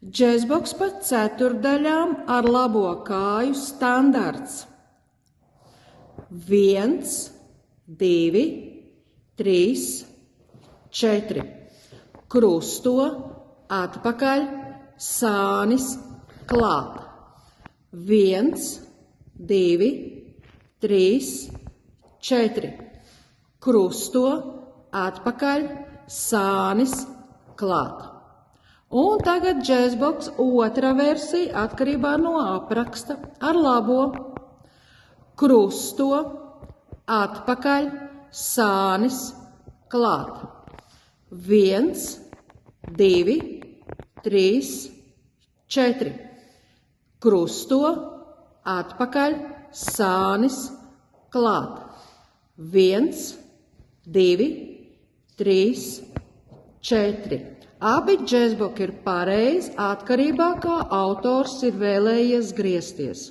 Džēzboks pa ceturdaļām ar labo kāju standarts. 1, 2, 3, 4. Krusto, atpakaļ, sānis, klāt. 1, 2, 3, 4. Krusto, atpakaļ, sānis, klāt. Un tagad džēzboks otra versija atkarībā no apraksta ar labo. Krusto, atpakaļ, sānis, klāt. 1, 2, 3, 4. Krusto, atpakaļ, sānis, klāt. 1, 2, 3, 4. Abi džēzboki ir pareizi atkarībā, kā autors ir vēlējies griezties.